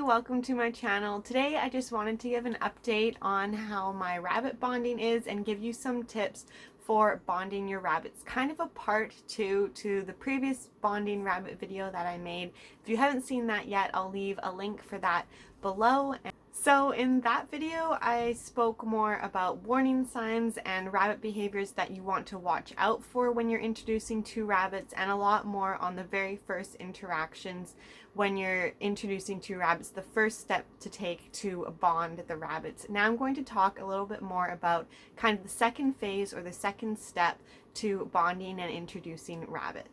welcome to my channel. Today I just wanted to give an update on how my rabbit bonding is and give you some tips for bonding your rabbits. Kind of a part two to the previous bonding rabbit video that I made. If you haven't seen that yet, I'll leave a link for that below. So in that video, I spoke more about warning signs and rabbit behaviors that you want to watch out for when you're introducing two rabbits, and a lot more on the very first interactions when you're introducing two rabbits, the first step to take to bond the rabbits. Now I'm going to talk a little bit more about kind of the second phase or the second step to bonding and introducing rabbits.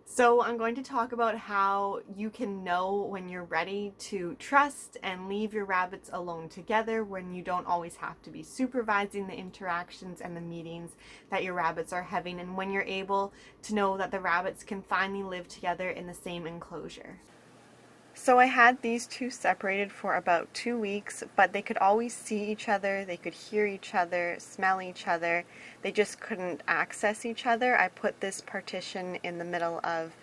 So I'm going to talk about how you can know when you're ready to trust and leave your rabbits alone together, when you don't always have to be supervising the interactions and the meetings that your rabbits are having, and when you're able to know that the rabbits can finally live together in the same enclosure. So I had these two separated for about 2 weeks, but they could always see each other, they could hear each other, smell each other, they just couldn't access each other. I put this partition in the middle of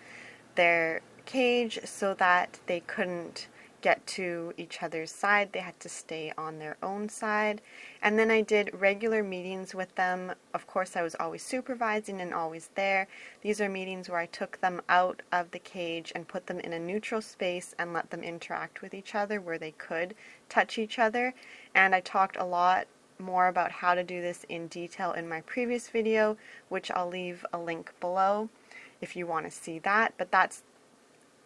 their cage so that they couldn't get to each other's side. They had to stay on their own side. And then I did regular meetings with them. Of course, I was always supervising and always there. These are meetings where I took them out of the cage and put them in a neutral space and let them interact with each other where they could touch each other. And I talked a lot more about how to do this in detail in my previous video, which I'll leave a link below if you want to see that. But that's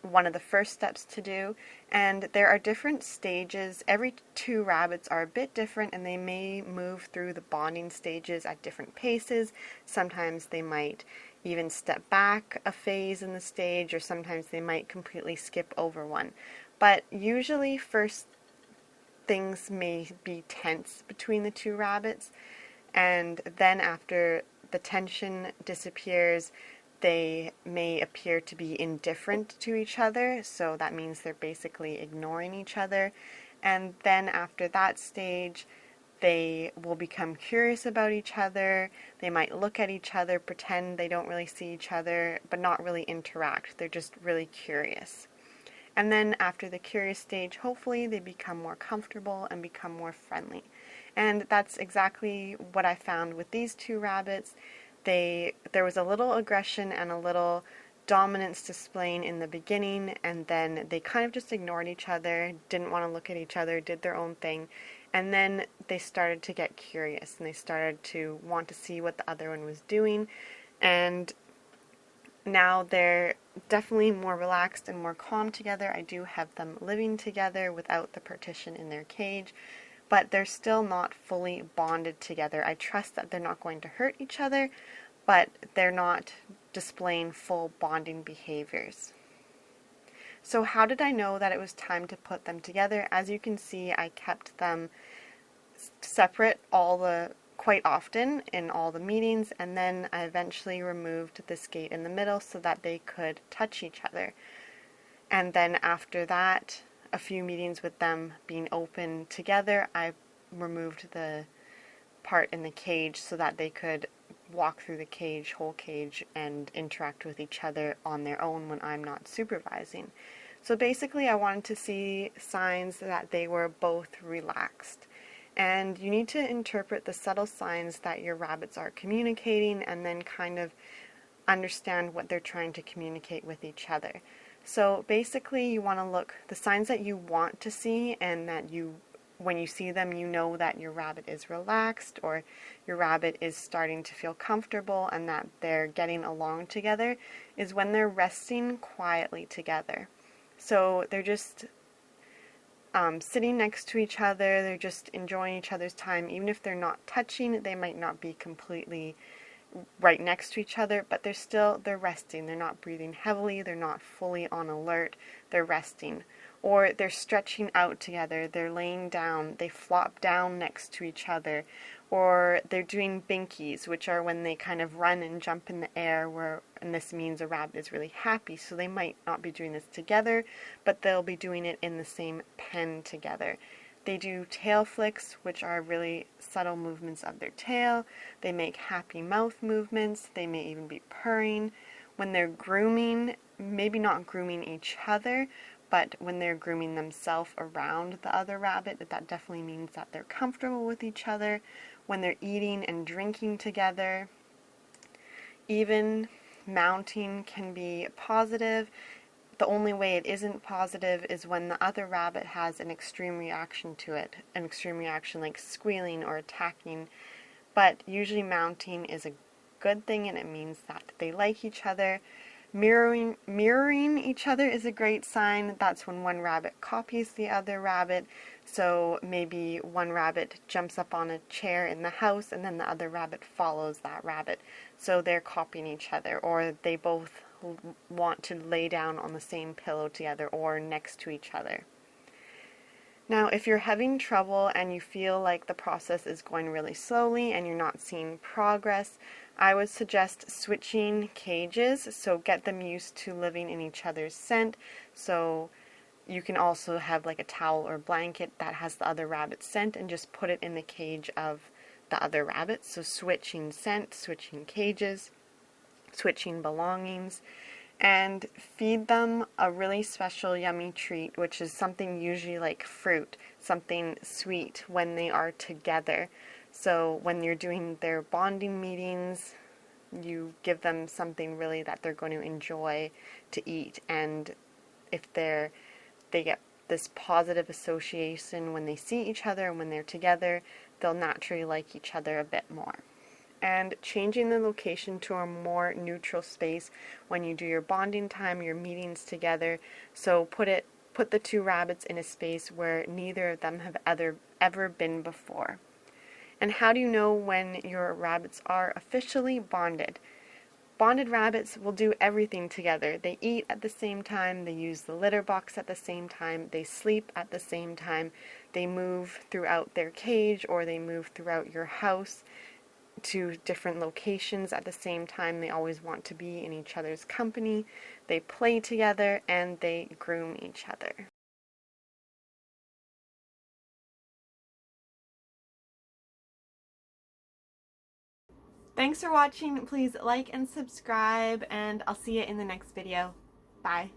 one of the first steps to do, and there are different stages. Every two rabbits are a bit different, and they may move through the bonding stages at different paces. Sometimes they might even step back a phase in the stage, or sometimes they might completely skip over one. But usually first things may be tense between the two rabbits, and then after the tension disappears, they may appear to be indifferent to each other, so that means they're basically ignoring each other. And then after that stage, they will become curious about each other. They might look at each other, pretend they don't really see each other, but not really interact. They're just really curious. And then after the curious stage, hopefully they become more comfortable and become more friendly. And that's exactly what I found with these two rabbits. There was a little aggression and a little dominance displaying in the beginning, and then they kind of just ignored each other, didn't want to look at each other, did their own thing, and then they started to get curious and they started to want to see what the other one was doing. And now they're definitely more relaxed and more calm together. I do have them living together without the partition in their cage, but they're still not fully bonded together. I trust that they're not going to hurt each other, but they're not displaying full bonding behaviors. So how did I know that it was time to put them together? As you can see, I kept them separate quite often in all the meetings, and then I eventually removed this gate in the middle so that they could touch each other. And then after that, a few meetings with them being open together, I removed the part in the cage so that they could walk through the cage, whole cage, and interact with each other on their own when I'm not supervising. So basically I wanted to see signs that they were both relaxed. And you need to interpret the subtle signs that your rabbits are communicating and then kind of understand what they're trying to communicate with each other. So basically you want to look the signs that you want to see, and that when you see them, you know that your rabbit is relaxed or your rabbit is starting to feel comfortable and that they're getting along together, is when they're resting quietly together. So they're just sitting next to each other, they're just enjoying each other's time. Even if they're not touching, they might not be completely right next to each other, but they're resting. They're not breathing heavily, they're not fully on alert, they're resting. Or they're stretching out together, they're laying down, they flop down next to each other, or they're doing binkies, which are when they kind of run and jump in the air, and this means a rabbit is really happy. So they might not be doing this together, but they'll be doing it in the same pen together. They do tail flicks, which are really subtle movements of their tail. They make happy mouth movements. They may even be purring. When they're grooming, maybe not grooming each other, but when they're grooming themselves around the other rabbit, that definitely means that they're comfortable with each other. When they're eating and drinking together, even mounting can be positive. The only way it isn't positive is when the other rabbit has an extreme reaction to it, an extreme reaction like squealing or attacking. But usually mounting is a good thing, and it means that they like each other. Mirroring each other is a great sign. That's when one rabbit copies the other rabbit. So maybe one rabbit jumps up on a chair in the house and then the other rabbit follows that rabbit. So they're copying each other, or they both want to lay down on the same pillow together or next to each other. Now, if you're having trouble and you feel like the process is going really slowly and you're not seeing progress, I would suggest switching cages, so get them used to living in each other's scent. So you can also have like a towel or blanket that has the other rabbit's scent and just put it in the cage of the other rabbit. So switching scent, switching cages, switching belongings. And feed them a really special yummy treat, which is something usually like fruit, something sweet when they are together. So when you're doing their bonding meetings, you give them something really that they're going to enjoy to eat. And if they get this positive association when they see each other and when they're together, they'll naturally like each other a bit more. And changing the location to a more neutral space when you do your bonding time, your meetings together. So put the two rabbits in a space where neither of them have ever been before. And how do you know when your rabbits are officially bonded? Bonded rabbits will do everything together. They eat at the same time, they use the litter box at the same time, they sleep at the same time, they move throughout their cage or they move throughout your house to different locations at the same time. They always want to be in each other's company. They play together and they groom each other. Thanks for watching. Please like and subscribe, and I'll see you in the next video. Bye.